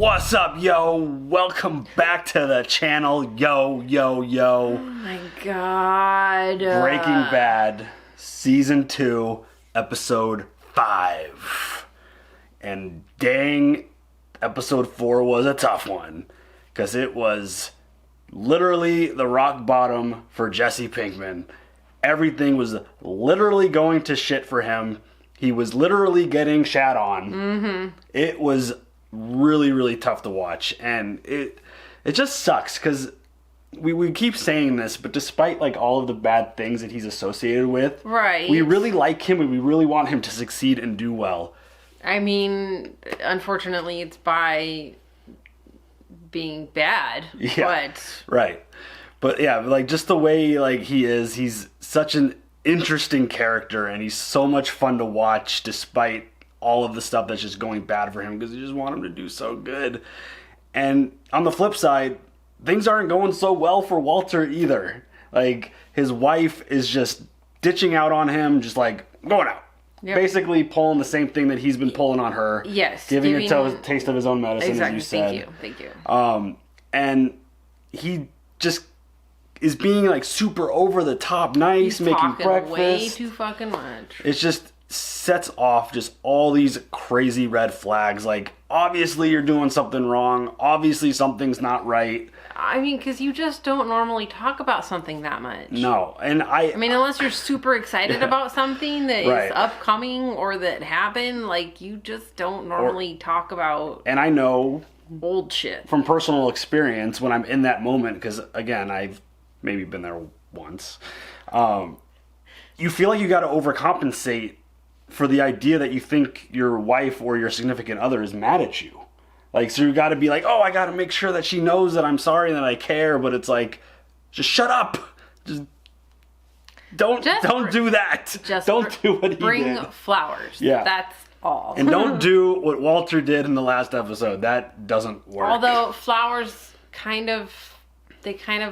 What's up, yo? Welcome back to the channel, yo. Oh my god. Breaking Bad, Season 2, Episode 5. And dang, Episode 4 was a tough one, because it was literally the rock bottom for Jesse Pinkman. Everything was literally going to shit for him. He was literally getting shat on. Mm-hmm. It was really tough to watch, and it just sucks because we keep saying this, but despite like all of the bad things that he's associated with, right, we really like him and we really want him to succeed and do well. I mean, unfortunately it's by being bad. Yeah, but yeah, like just the way like he's such an interesting character, and he's so much fun to watch despite all of the stuff that's just going bad for him, because you just want him to do so good. And on the flip side, things aren't going so well for Walter either. Like, his wife is just ditching out on him, just like going out. Yep. Basically pulling the same thing that he's been pulling on her. Yes. Giving a taste of his own medicine, exactly. As you said. Thank you. And he just is being like super over the top nice, he's making breakfast. Way too fucking much. It's just sets off just all these crazy red flags. Like, obviously you're doing something wrong. Obviously something's not right. I mean, because you just don't normally talk about something that much. No, and I mean, unless you're super excited about something that is upcoming or that happened, like, you just don't normally talk about. And I know old shit from personal experience when I'm in that moment, because again, I've maybe been there once. You feel like you got to overcompensate for the idea that you think your wife or your significant other is mad at you. Like, so you got to be like, oh, I got to make sure that she knows that I'm sorry and that I care, but it's like, just shut up. Just don't do that. Just don't do what he did. Bring flowers. Yeah. That's all. And don't do what Walter did in the last episode. That doesn't work. Although flowers kind of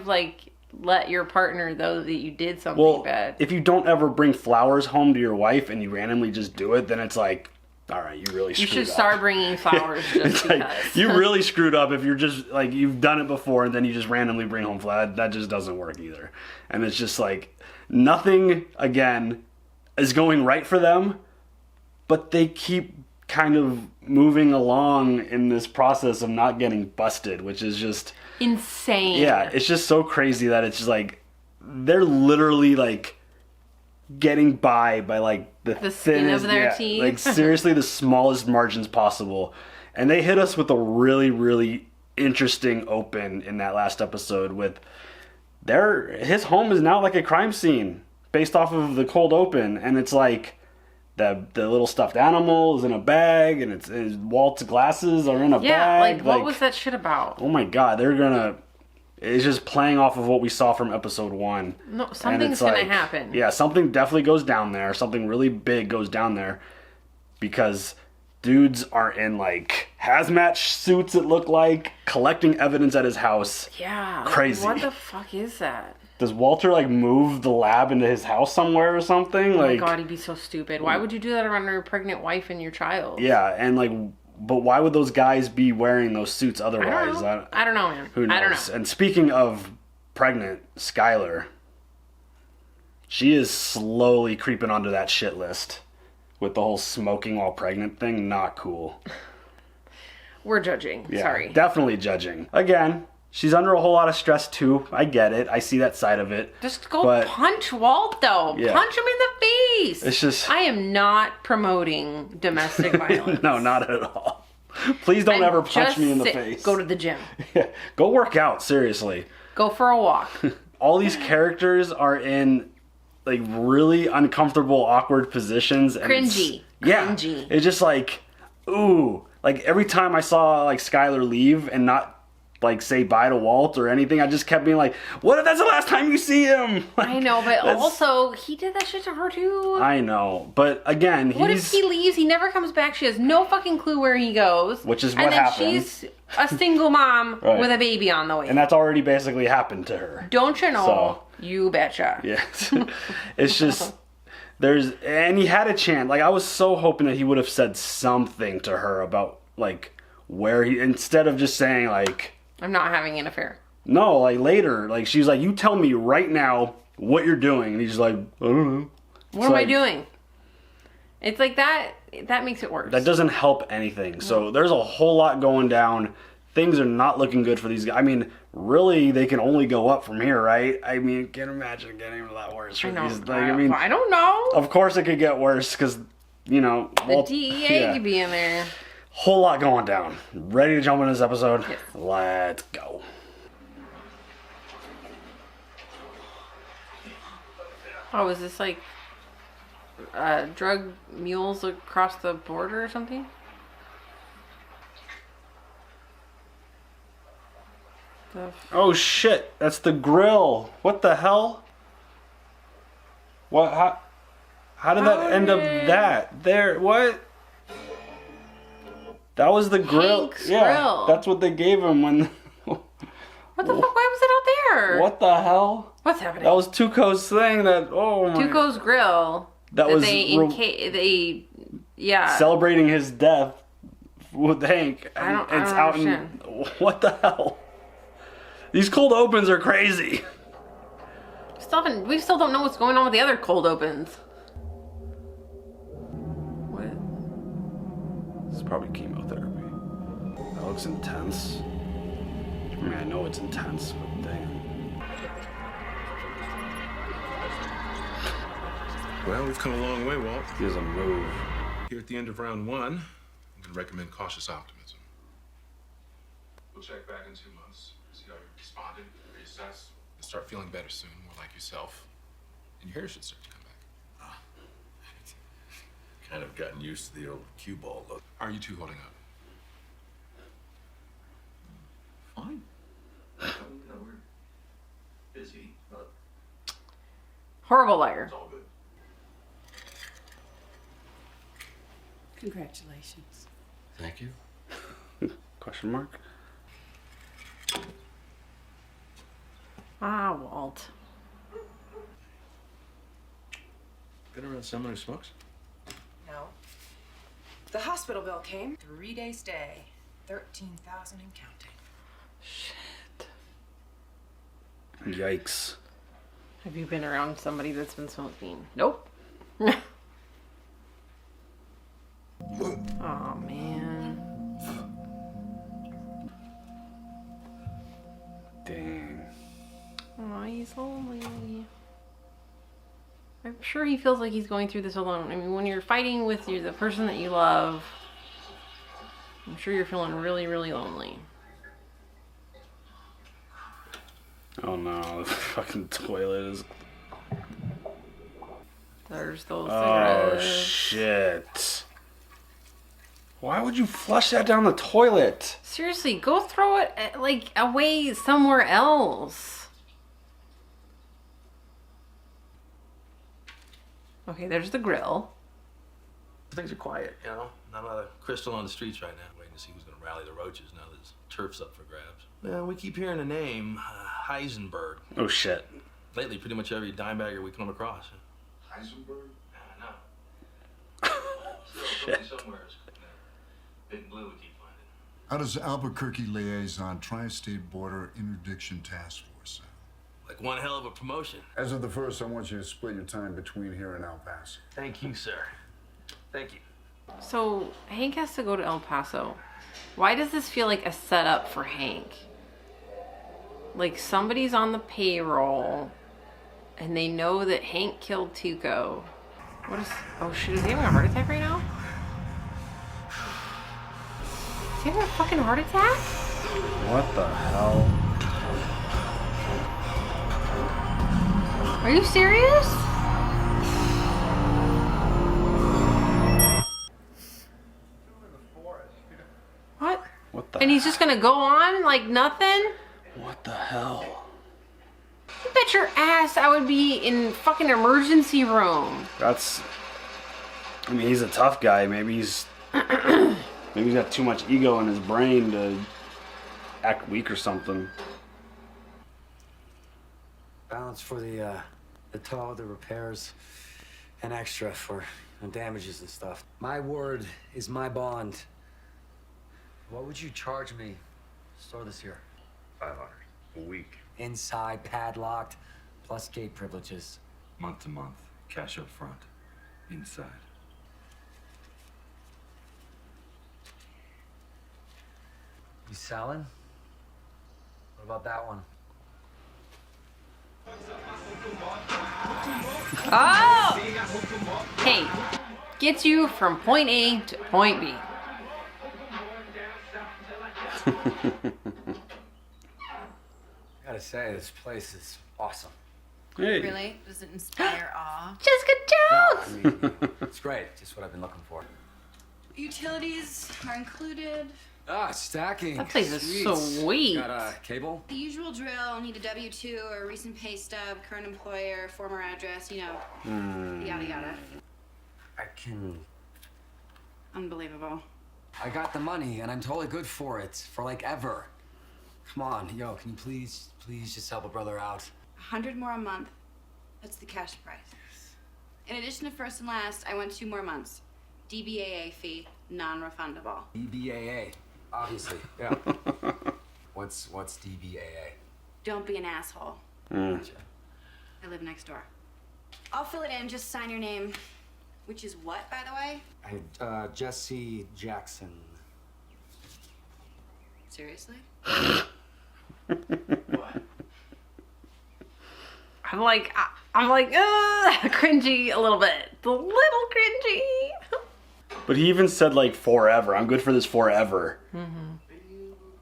like let your partner know that you did something bad. If you don't ever bring flowers home to your wife and you randomly just do it, then it's like, all right, you really screwed up. You should start bringing flowers just because. Like, you really screwed up if you're just, like, you've done it before and then you just randomly bring home flowers. That just doesn't work either. And it's just like, nothing, again, is going right for them, but they keep kind of moving along in this process of not getting busted, which is just insane. Yeah, it's just so crazy that it's just like they're literally like getting by like the skin of their teeth. Like seriously the smallest margins possible. And they hit us with a really interesting open in that last episode with his home is now like a crime scene based off of the cold open, and it's like the little stuffed animal is in a bag, and it's Walt's glasses are in a bag. Yeah, like what was that shit about? Oh my god, it's just playing off of what we saw from episode 1. No, something's gonna happen. Yeah, something definitely goes down there. Something really big goes down there, because dudes are in like hazmat suits, it looked like, collecting evidence at his house. Yeah. Crazy. What the fuck is that? Does Walter like move the lab into his house somewhere or something? Oh like, my god, he'd be so stupid. Why would you do that around your pregnant wife and your child? Yeah, and like, but why would those guys be wearing those suits otherwise? I don't know, man. Who knows? I don't know. And speaking of pregnant, Skylar, she is slowly creeping onto that shit list with the whole smoking while pregnant thing. Not cool. We're judging. Yeah, sorry. Definitely judging. Again, she's under a whole lot of stress too. I get it. I see that side of it. Just go punch Walt, though. Yeah. Punch him in the face. It's just... I am not promoting domestic violence. No, not at all. Please don't ever punch me in the face. Go to the gym. Yeah. Go work out, seriously. Go for a walk. All these characters are in like really uncomfortable, awkward positions. And Cringy. Cringy. It's just like, ooh. Like every time I saw like Skylar leave and not like say bye to Walt or anything, I just kept being like, what if that's the last time you see him? Like, I know, but also he did that shit to her too. I know, but again, what if he leaves? He never comes back. She has no fucking clue where he goes. Which is what happened. And then she's a single mom with a baby on the way. And that's already basically happened to her. Don't you know? So, you betcha. Yes. It's just, and he had a chance. Like, I was so hoping that he would have said something to her about, like, where he, instead of just saying like, I'm not having an affair. No, like later, like she's like, you tell me right now what you're doing. And he's like, I don't know. What am I doing? It's like that makes it worse. That doesn't help anything. So there's a whole lot going down. Things are not looking good for these guys. I mean, really, they can only go up from here, right? I mean, can't imagine getting a lot worse. For these. Like, I mean, I don't know. Of course it could get worse because, you know. The DEA could be in there. Whole lot going down. Ready to jump in this episode? Yes. Let's go. Oh, is this like drug mules across the border or something? Oh shit, that's the grill. What the hell? What? How did that end up that? There, what? That was the grill. Hank's yeah, grill. That's what they gave him when... What the fuck? Why was it out there? What the hell? What's happening? That was Tuco's thing that, oh my... Tuco's grill. That was... They celebrating his death with Hank. I don't out understand. What the hell? These cold opens are crazy. We still don't know what's going on with the other cold opens. What? This is probably chemotherapy. That looks intense. I mean, I know it's intense, but damn. Well, we've come a long way, Walt. He has a move. Here at the end of round one, I'm going to recommend cautious optimism. We'll check back in 2 months, see how you're responding, reassess, and start feeling better soon, more like yourself. And your hair should start to come back. Kind of gotten used to the old cue ball look. How are you two holding up? Fine. We're busy, but Horrible liar. it's all good. Congratulations. Thank you. Question mark? Ah, Walt. Been around someone who smokes? No. The hospital bill came. 3-day stay. 13,000 and counting. Shit. Yikes. Have you been around somebody that's been smoking? Nope. Oh, man. Dang. Oh, he's lonely. I'm sure he feels like he's going through this alone. I mean, when you're fighting with the person that you love, I'm sure you're feeling really, really lonely. Oh no, the fucking toilet is... There's those Oh cigarettes. shit. Why would you flush that down the toilet? Seriously, go throw it, like, away somewhere else. Okay, there's the grill. Things are quiet, you know? Not a lot of crystal on the streets right now. Waiting to see who's going to rally the roaches now that turf's up for grabs. Yeah, we keep hearing the name, Heisenberg. Oh shit. Lately, pretty much every dimebagger we come across. Heisenberg? I know. Still, somewhere it's big blue we keep finding. How does Albuquerque Liaison Tri-State Border Interdiction Task Force sound? Like one hell of a promotion. As of the first, I want you to split your time between here and El Paso. Thank you, sir. Thank you. So, Hank has to go to El Paso. Why does this feel like a setup for Hank? Like somebody's on the payroll and they know that Hank killed Tuco. What is... Oh shit, is he having a heart attack right now? Is he having a fucking heart attack? What the hell? Are you serious? What? What the And he's just gonna go on like nothing? What the hell? You bet your ass I would be in fucking emergency room. That's... I mean, he's a tough guy. Maybe he's... maybe he's got too much ego in his brain to act weak or something. Balance for the tow, the repairs, and extra for damages and stuff. My word is my bond. What would you charge me to store this here? 500 a week. Inside, padlocked, plus gate privileges. Month to month. Cash up front. Inside. You selling? What about that one? Oh! Hey, gets you from point A to point B. I gotta say, this place is awesome. Hey. Really? Does it inspire awe? Jessica Jones! I mean, it's great. Just what I've been looking for. Utilities are included. Ah, stacking. That place is sweet. Got a cable? The usual drill, need a W-2 or a recent pay stub, current employer, former address, you know, yada yada. I can... Unbelievable. I got the money, and I'm totally good for it. For, like, ever. Come on, yo, can you please just help a brother out? 100 more a month. That's the cash price. In addition to first and last, I want 2 more months. DBAA fee, non-refundable. DBAA, obviously, yeah. What's DBAA? Don't be an asshole. Gotcha. I live next door. I'll fill it in, just sign your name. Which is what, by the way? Jesse Jackson. Seriously? What? I'm like, cringy a little bit. A little cringy. But he even said like forever. I'm good for this forever. Mm-hmm.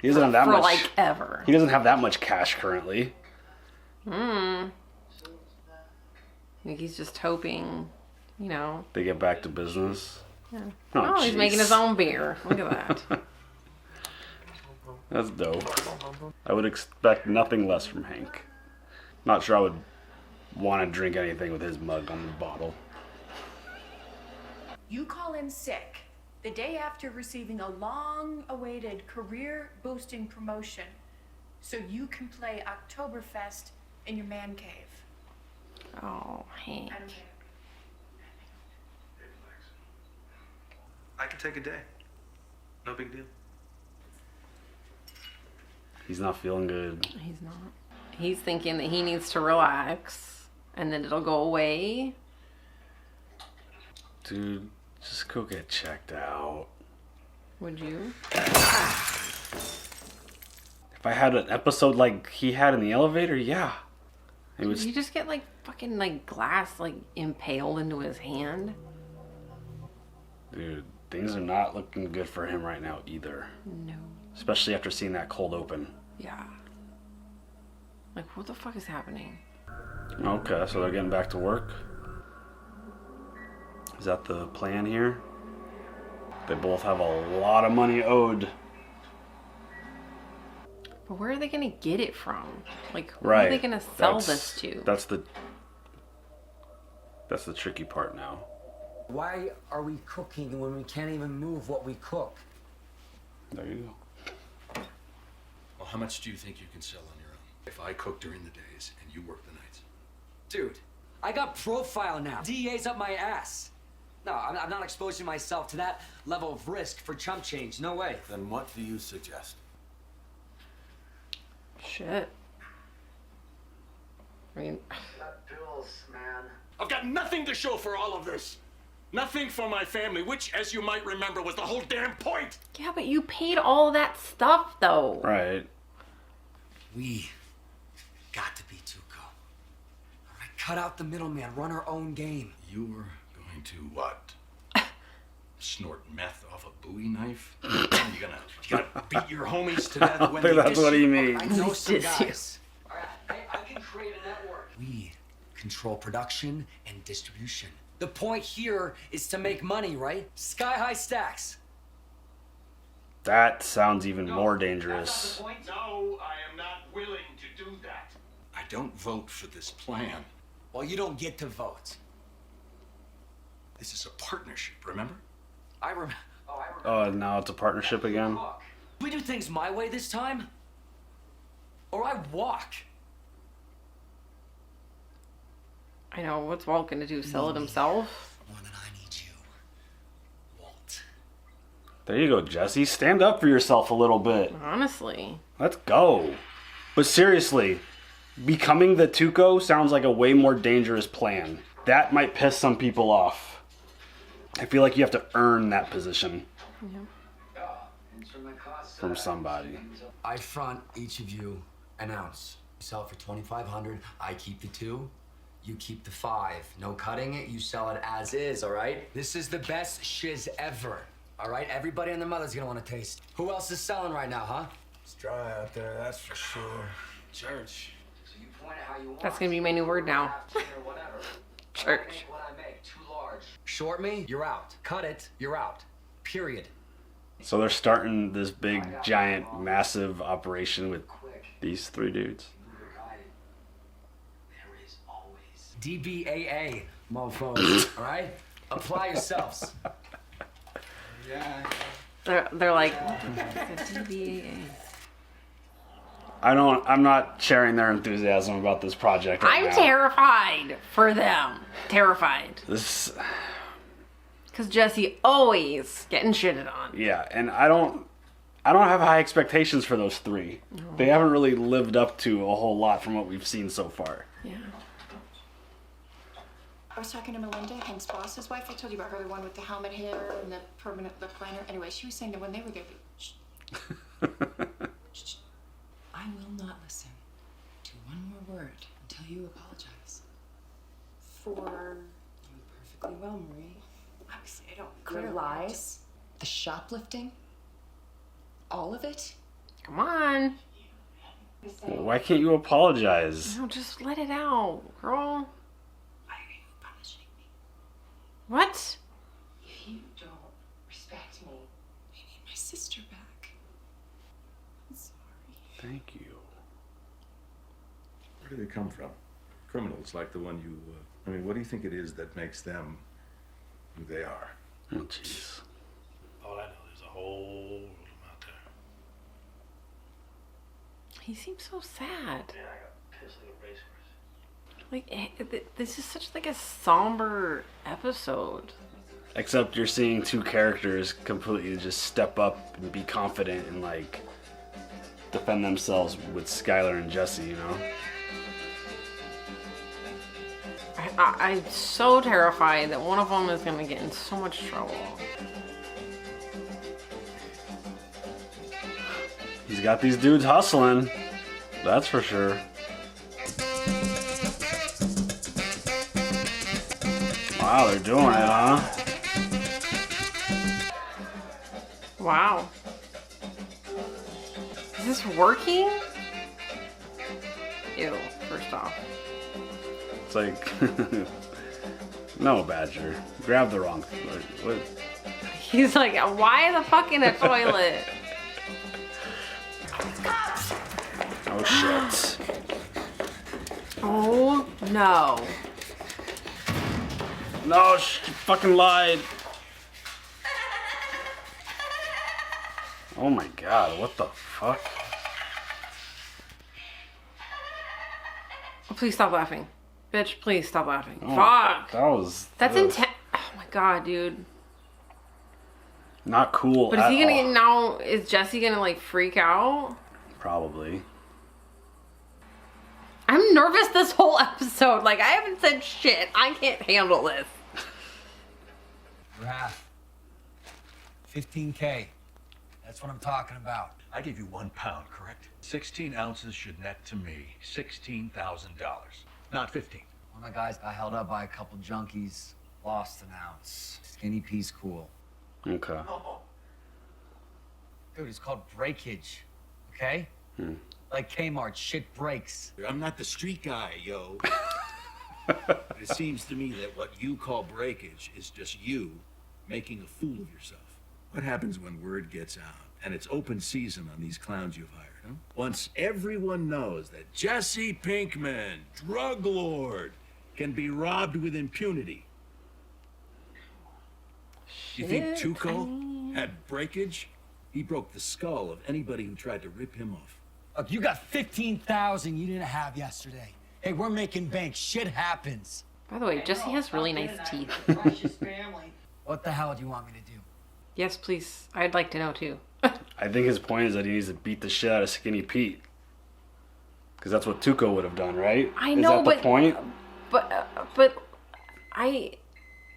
He doesn't have that For much. like ever. He doesn't have that much cash currently. I think he's just hoping, you know. They get back to business. Yeah. Oh, He's jeez. making his own beer. Look at that. That's dope. I would expect nothing less from Hank. Not sure I would want to drink anything with his mug on the bottle. You call in sick the day after receiving a long-awaited career-boosting promotion so you can play Oktoberfest in your man cave. Oh, Hank. I don't care. I can take a day. No big deal. He's not feeling good. He's not. He's thinking that he needs to relax and then it'll go away. Dude, just go get checked out. Would you? If I had an episode like he had in the elevator, yeah. It was. Did you just get like fucking like glass like impaled into his hand? Dude, things are not looking good for him right now either. No. Especially after seeing that cold open. Yeah. Like, what the fuck is happening? Okay, so they're getting back to work. Is that the plan here? They both have a lot of money owed. But where are they gonna get it from? Like, who Right. are they gonna sell this to? That's the tricky part now. Why are we cooking when we can't even move what we cook? There you go. Well, how much do you think you can sell on your own? If I cook during the days and you work the nights? Dude, I got profile now. DA's up my ass. No, I'm not exposing myself to that level of risk for chump change. No way. Then what do you suggest? Shit. I mean, Got bills, man. I've got nothing to show for all of this. Nothing for my family, which, as you might remember, was the whole damn point. yeah, but you paid all that stuff though. Right. We got to be Tuco. All right, cut out the middleman. Run our own game. You're going to what? Snort meth off a Bowie knife? You gonna beat your homies to death when I think they that's diss what he you? means. I know some Diss you. guys. All right, I can create a network. We control production and distribution. The point here is to make money, right? Sky-high stacks. That sounds even more dangerous. No, I am not willing to do that. I don't vote for this plan. Well, you don't get to vote. This is a partnership, remember? I remember. Oh, now it's a partnership again? We do things my way this time? Or I walk. I know, what's Walt gonna do? Sell it himself? More than I need you, Walt. There you go, Jesse. Stand up for yourself a little bit. Honestly. Let's go. But seriously, becoming the Tuco sounds like a way more dangerous plan. That might piss some people off. I feel like you have to earn that position. Yeah. From somebody. I front each of you an ounce. You sell it for $2,500. I keep the 2. You keep the 5. No cutting it. You sell it as is. All right. This is the best shiz ever. All right. Everybody and their mother's gonna want to taste. Who else is selling right now, huh? It's dry out there, that's for sure. Church. So you point it how you want. That's gonna be my new word now. Church. What I make too large. Short me, you're out. Cut it, you're out. Period. So they're starting this big, giant, massive operation with these 3 dudes. There is always DBAA, mofos. All right? Apply yourselves. Yeah. They're like, it's a DBAA. I'm not sharing their enthusiasm about this project right I'm now. terrified for them. Terrified. This, Because Jesse always getting shitted on. yeah, and I don't have high expectations for those 3. No. They haven't really lived up to a whole lot from what we've seen so far. Yeah. I was talking to Melinda, Hank's boss's wife. I told you about her, the one with the helmet hair and the permanent lip liner. Anyway, she was saying that when they were there, I will not listen to one more word until you apologize. For you perfectly well, Marie. Obviously, I don't. Your lies? The shoplifting, all of it. Come on. Well, why can't you apologize? No, just let it out, girl. Why are you punishing me? What? If you don't respect me, I need my sister back. I'm sorry. Thank you. Where do they come from? Criminals like the one you... I mean, what do you think it is that makes them who they are? Oh, jeez. All I know, there's a whole world of them out there. He seems so sad. Yeah, I got pissed like a racehorse. Like, this is such like a somber episode. Except you're seeing 2 characters completely just step up and be confident and like defend themselves with Skylar and Jesse, you know? I'm so terrified that one of them is gonna get in so much trouble. He's got these dudes hustling. That's for sure. Wow, they're doing it, huh? Wow. Is this working? Ew, first off. It's like, no, Badger. Grab the wrong. What? He's like, why the fuck in a toilet? Oh shit. Oh no. No, she fucking lied. Oh my god, what the fuck? Oh, please stop laughing. Bitch, please stop laughing. Oh, Fuck. That's ugh. intense. Oh my god, dude. Not cool. But is he gonna get now? Is Jesse gonna like freak out? Probably. I'm nervous this whole episode. Like, I haven't said shit. I can't handle this. Wrath. 15K. That's what I'm talking about. I gave you £1, correct? 16 ounces should net to me $16,000, not 15. One of my guys got held up by a couple junkies, lost an ounce. Skinny pea's cool. Okay. Dude, it's called breakage, okay? Like Kmart, shit breaks. I'm not the street guy, yo. It seems to me that what you call breakage is just you making a fool of yourself. What happens when word gets out and it's open season on these clowns you've hired, huh? Once everyone knows that Jesse Pinkman, drug lord, can be robbed with impunity. You think Tuco had breakage? He broke the skull of anybody who tried to rip him off. Look, you got 15,000 you didn't have yesterday. Hey, we're making bank. Shit happens. By the way, Jesse has really nice teeth. What the hell do you want me to do? Yes, please. I'd like to know too. I think his point is that he needs to beat the shit out of Skinny Pete. Because that's what Tuco would have done, right? I know, is that the point? But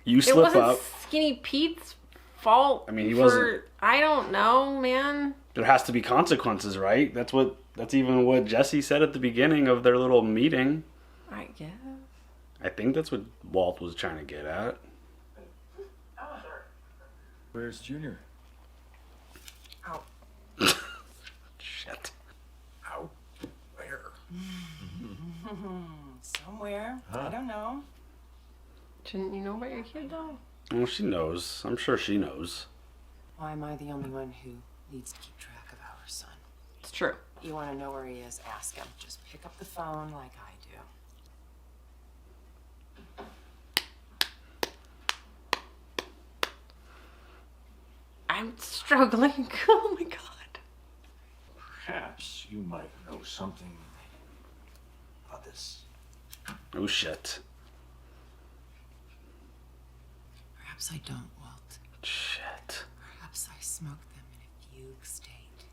You slip it wasn't up. Skinny Pete's fault. I mean, he wasn't. I don't know, man. There has to be consequences, right? That's even what Jesse said at the beginning of their little meeting. I guess. I think that's what Walt was trying to get at. Where's Junior? Out. Shit. Out? Where? Somewhere. I don't know. Shouldn't you know about your kid, though? Well, she knows. I'm sure she knows. Why am I the only one who needs to keep track of our son? It's true. You want to know where he is? Ask him. Just pick up the phone like I do. I'm struggling. Oh my god. Perhaps you might know something about this. Oh, shit. Perhaps I don't, Walt. Shit. Perhaps I smoked them in a fugue state.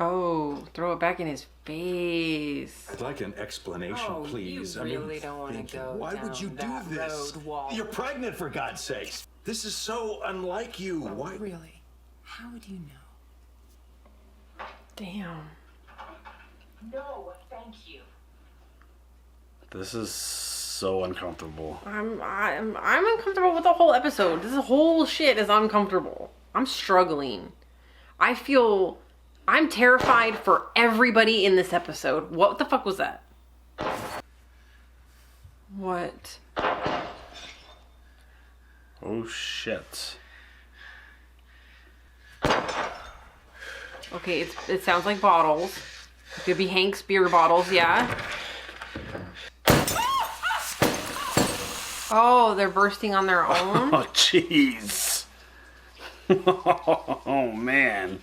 Oh, throw it back in his face. I'd like an explanation, Oh, please. you really don't want to go why would down you do that this? road, Walt. You're pregnant, for God's sakes. This is so unlike you. Why? Really? How would you know? Damn. No, thank you. This is so uncomfortable. I'm uncomfortable with the whole episode. This whole shit is uncomfortable. I'm struggling. I'm terrified for everybody in this episode. What the fuck was that? What? Oh, shit. Okay, it sounds like bottles. It could be Hank's beer bottles, yeah. Oh, they're bursting on their own? Oh, jeez. Oh, man.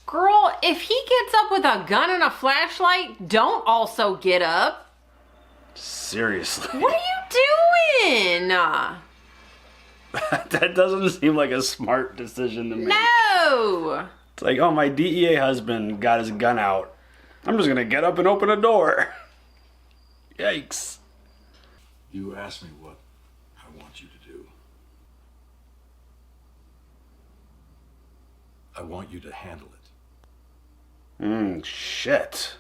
Girl, if he gets up with a gun and a flashlight, don't also get up. Seriously. What are you doing? That doesn't seem like a smart decision to make. No! It's like, oh, my DEA husband got his gun out. I'm just going to get up and open a door. Yikes. You asked me what I want you to do. I want you to handle it. Shit.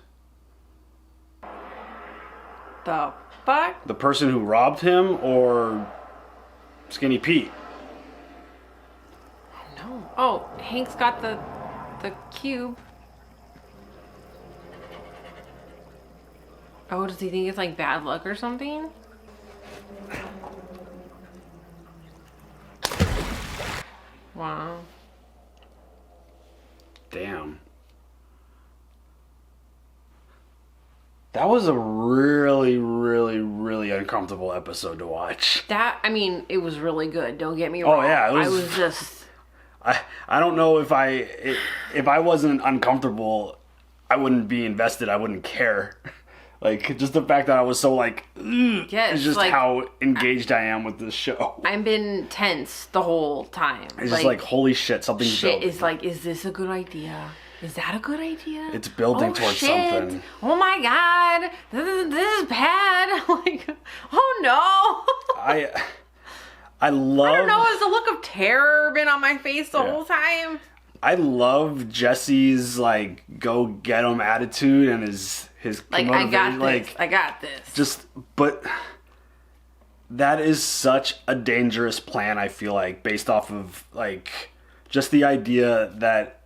The fuck? The person who robbed him or Skinny Pete? No. Oh, Hank's got the cube. Oh, does he think it's like bad luck or something? Wow. Damn. That was a really, really, really uncomfortable episode to watch. It was really good. Don't get me wrong. Oh, yeah. I was just... I don't know if I wasn't uncomfortable, I wouldn't be invested. I wouldn't care. Like, just the fact that I was so, like, yes, it's just like, how engaged I am with this show. I've been tense the whole time. It's just like, holy shit, something's building. Is like, is this a good idea? Is that a good idea? It's building towards something. Oh my god, this is bad. Like, oh no. I love... I don't know, has the look of terror been on my face the whole time? I love Jesse's, like, go get him attitude and his like, I got this. I got this. But that is such a dangerous plan, I feel like, based off of, like, just the idea that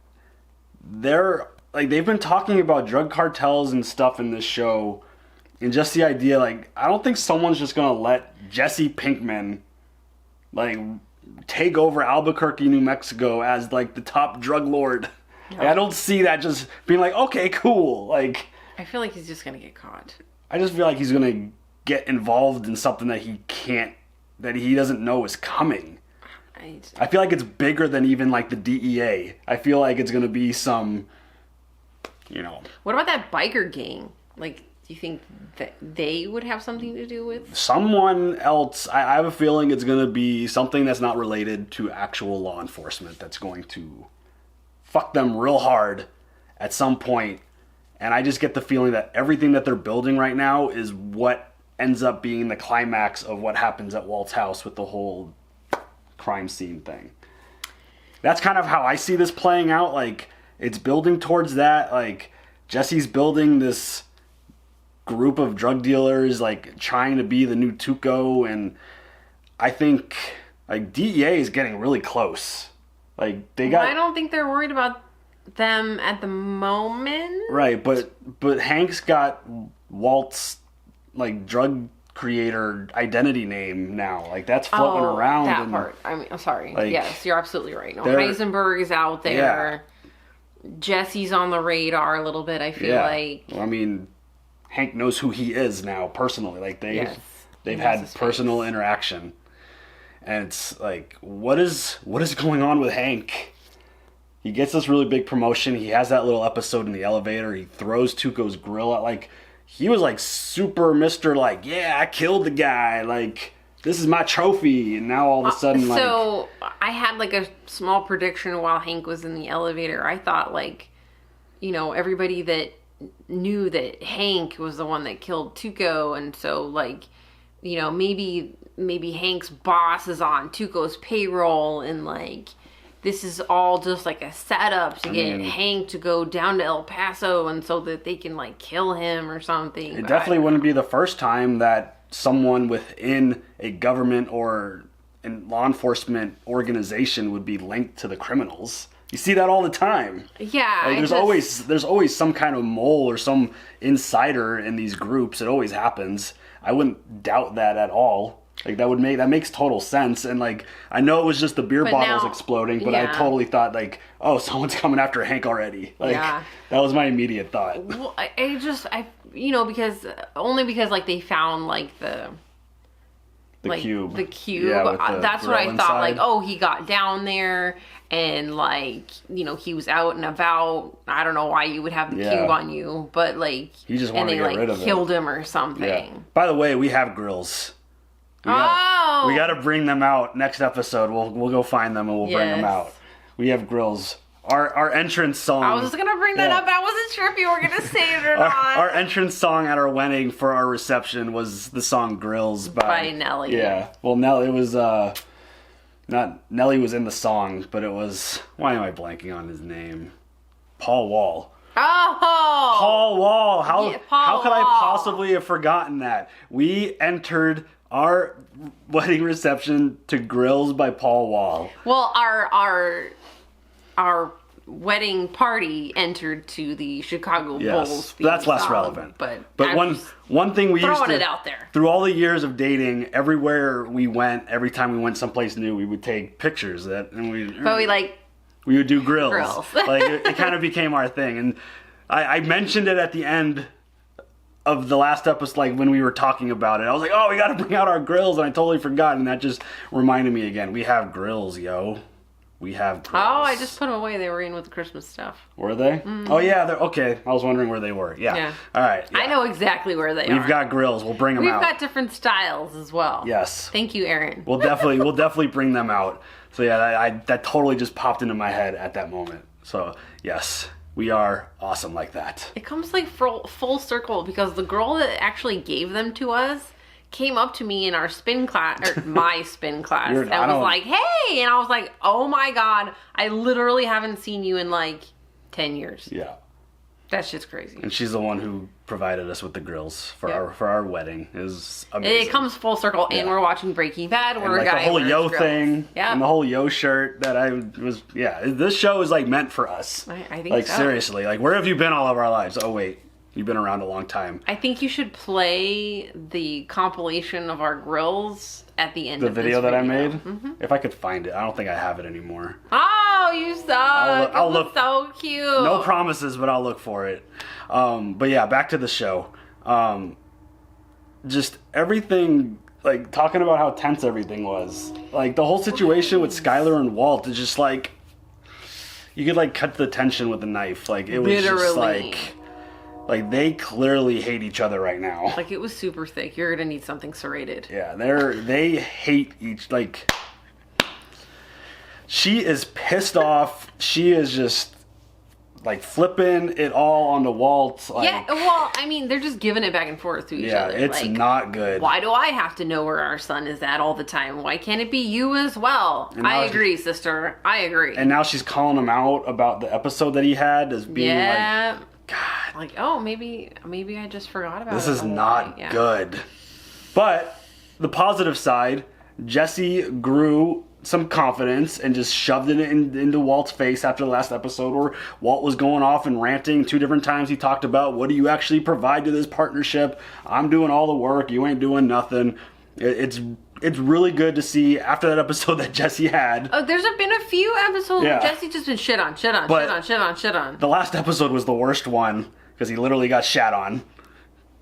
they've been talking about drug cartels and stuff in this show, and just the idea, like, I don't think someone's just gonna let Jesse Pinkman, like, take over Albuquerque, New Mexico as, like, the top drug lord. No. Like, I don't see that just being like, okay, cool. Like, I feel like he's just gonna get caught. I just feel like he's gonna get involved in something that he doesn't know is coming. I feel like it's bigger than even, like, the DEA. I feel like it's gonna be some, What about that biker gang? Like, Do you think that they would have something to do with? Someone else. I have a feeling it's going to be something that's not related to actual law enforcement that's going to fuck them real hard at some point. And I just get the feeling that everything that they're building right now is what ends up being the climax of what happens at Walt's house with the whole crime scene thing. That's kind of how I see this playing out. Like, it's building towards that. Like, Jesse's building this group of drug dealers, like, trying to be the new Tuco. And I think, like, DEA is getting really close. Like, they got... I don't think they're worried about them at the moment. Right, but Hank's got Walt's, like, drug creator identity name now. Like, that's floating around. That and, part. I mean, I'm sorry. like, yes, you're absolutely right. No, Heisenberg is out there. Yeah. Jesse's on the radar a little bit, I feel like. Well, I mean, Hank knows who he is now personally. Like, they've had personal interaction. And it's like, what is going on with Hank? He gets this really big promotion. He has that little episode in the elevator. He throws Tuco's grill out. Like, he was like super Mr. Like, yeah, I killed the guy. Like, this is my trophy. And now all of a sudden, like... So, I had like a small prediction while Hank was in the elevator. I thought, like, you know, everybody that knew that Hank was the one that killed Tuco. And so, like, you know, maybe Hank's boss is on Tuco's payroll and, like... This is all just like a setup to get Hank to go down to El Paso and so that they can like kill him or something. It definitely wouldn't be the first time that someone within a government or a law enforcement organization would be linked to the criminals. You see that all the time. Yeah. Like, there's always some kind of mole or some insider in these groups. It always happens. I wouldn't doubt that at all. Like, that makes total sense. And, like, I know it was just the beer bottles exploding, but I totally thought, like, oh, someone's coming after Hank already. Like, that was my immediate thought. Well, you know, because like they found like the cube. The cube. That's what I thought. Like, oh, he got down there and, like, you know, he was out and about. I don't know why you would have the cube on you, but, like, he just wanted to get rid of it. Killed him or something. Yeah. By the way, we have grills. We got to bring them out next episode. We'll go find them and we'll bring them out. We have grills. Our entrance song. I was gonna bring that up. I wasn't sure if you were gonna say it or not. Our entrance song at our wedding for our reception was the song "Grills" by Nelly. Yeah. Well, Nelly, it was not Nelly was in the song, but it was, why am I blanking on his name? Paul Wall. Oh, Paul Wall. How could I possibly have forgotten that? We entered our wedding reception to Grills by Paul Wall. Well, our wedding party entered to the Chicago Bulls. That's less relevant. But one thing we used to, it out there. Through all the years of dating, everywhere we went, every time we went someplace new, we would take pictures we would do grills. Like, it kind of became our thing. And I mentioned it at the end of the last episode, like when we were talking about it. I was like, oh, we got to bring out our grills, and I totally forgot, and that just reminded me again. We have grills, yo. We have grills. Oh, I just put them away. They were in with the Christmas stuff. Were they? Mm-hmm. Oh, yeah. They're okay. I was wondering where they were. Yeah. All right. Yeah. I know exactly where they are. We've got grills. We'll bring them out. We've got different styles as well. Yes. Thank you, Aaron. We'll definitely bring them out. So, yeah, that totally just popped into my head at that moment. So, yes. We are awesome like that. It comes like full circle because the girl that actually gave them to us came up to me in our spin class, or my spin class, and was like, hey! And I was like, oh my god, I literally haven't seen you in like 10 years. Yeah. That's just crazy. And she's the one who provided us with the grills for our wedding. It was amazing. It comes full circle, and we're watching Breaking Bad. We're the whole yo thing, and the whole yo shirt that I was. Yeah, this show is like meant for us. I think like so. Seriously, like where have you been all of our lives? Oh wait, you've been around a long time. I think you should play the compilation of our grills at the end. The video that I made. Mm-hmm. If I could find it, I don't think I have it anymore. Oh, you suck! I'll look. So cute. No promises, but I'll look for it. But yeah, back to the show. Just everything, like talking about how tense everything was. Like the whole situation with Skylar and Walt is just like you could like cut the tension with a knife. Like it was just like Like, they clearly hate each other right now. Like, it was super thick. You're gonna need something serrated. Yeah, they hate each, like, she is pissed off. She is just, like, flipping it all onto Walt. Like, Yeah, well, I mean, they're just giving it back and forth to each other. Yeah, it's like, not good. Why do I have to know where our son is at all the time? Why can't it be you as well? I agree, sister. I agree. And now she's calling him out about the episode that he had as being like, God. Like, oh, maybe I just forgot about this it. is not good. But the positive side, Jesse grew some confidence and just shoved it into Walt's face after the last episode where Walt was going off and ranting 2 different times. He talked about, what do you actually provide to this partnership? I'm doing all the work. You ain't doing nothing. It's really good to see after that episode that Jesse had. Oh, there's been a few episodes where Jesse just been shit on. The last episode was the worst one because he literally got shat on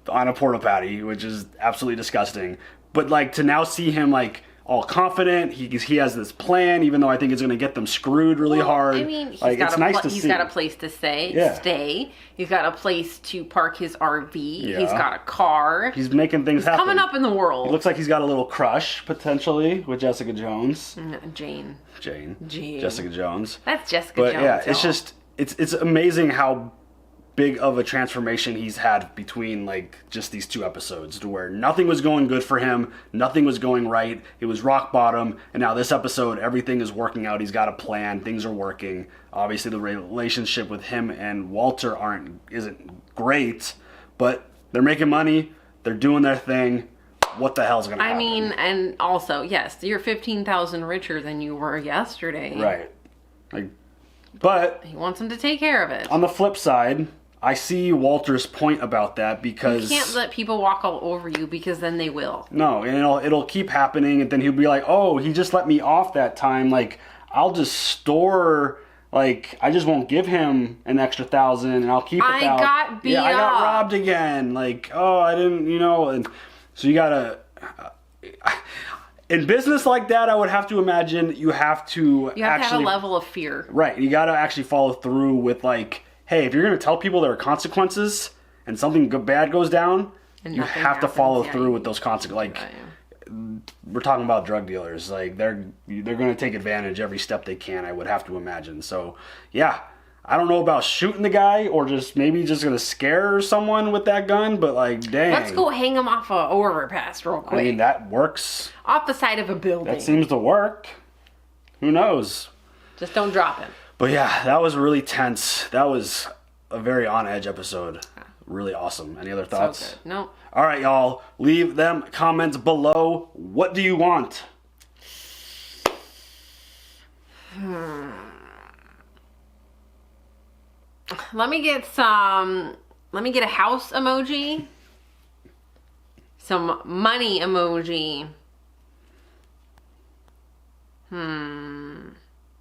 a porta potty, which is absolutely disgusting. But like to now see him like all confident, he has this plan, even though I think it's going to get them screwed really hard. I mean, he's like, got it's nice to he's see. got a place to stay. He's got a place to park his RV. Yeah. He's got a car. He's making things happen. Coming up in the world. It looks like he's got a little crush potentially with Jessica Jones. Jane. Jessica Jones. That's Jessica But Jones. yeah, it's just it's amazing how big of a transformation he's had between like just these 2 episodes to where nothing was going good for him, nothing was going right, it was rock bottom, and now this episode everything is working out. He's got a plan, things are working. Obviously the relationship with him and Walter isn't great, but they're making money, they're doing their thing. What the hell's gonna happen? I mean, and also, yes, you're 15,000 richer than you were yesterday. Right. Like, but he wants him to take care of it. On the flip side, I see Walter's point about that because you can't let people walk all over you because then they will. No, and it'll keep happening, and then he'll be like, "Oh, he just let me off that time. Like, I'll just store. Like, I just won't give him an extra 1,000, and I'll keep it. I got beat up. I got robbed again. Like, oh, I didn't, And so you gotta. In business like that, I would have to imagine you have to have a level of fear. Right, you gotta actually follow through with like, hey, if you're going to tell people there are consequences and something bad goes down, you have to follow through with those consequences. Like, we're talking about drug dealers. Like, they're going to take advantage every step they can, I would have to imagine. So, yeah, I don't know about shooting the guy or just maybe just going to scare someone with that gun, but like, dang. Let's go hang him off a overpass real quick. I mean, that works. Off the side of a building. That seems to work. Who knows? Just don't drop him. But yeah, that was really tense. That was a very on-edge episode. Really awesome. Any other thoughts? So good. No. All right, y'all. Leave them comments below. What do you want? Let me get a house emoji. Some money emoji.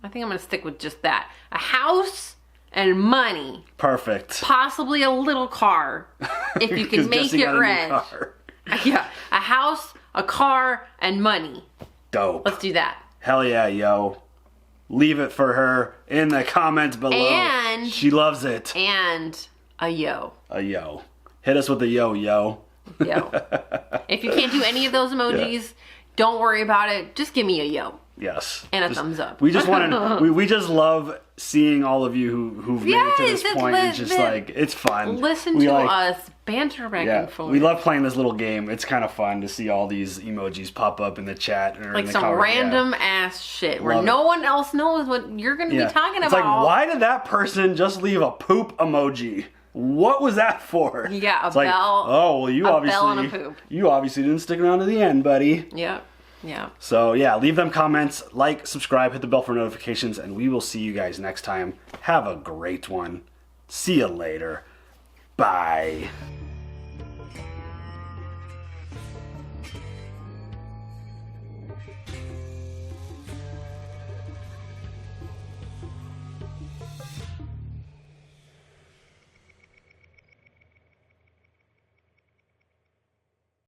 I think I'm going to stick with just that. A house and money. Perfect. Possibly a little car, if you can make it red. Yeah, a house, a car, and money. Dope. Let's do that. Hell yeah, yo. Leave it for her in the comments below. And she loves it. And a yo. A yo. Hit us with a yo. Yo. If you can't do any of those emojis, don't worry about it. Just give me a yo. Yes. And a thumbs up. We just wanted. we just love seeing all of you who've made it to this point. It's just like it's fun. Listen to us banter back and forth. We love playing this little game. It's kind of fun to see all these emojis pop up in the chat or like in the some comment. random ass shit where no one else knows what you're going to be talking it's about. Like, why did that person just leave a poop emoji? What was that for? Yeah, it's like, bell. Oh, well, you bell and a poop. You obviously didn't stick around to the end, buddy. Yep. Yeah. So, yeah, leave them comments, like, subscribe, hit the bell for notifications, and we will see you guys next time. Have a great one. See you later. Bye.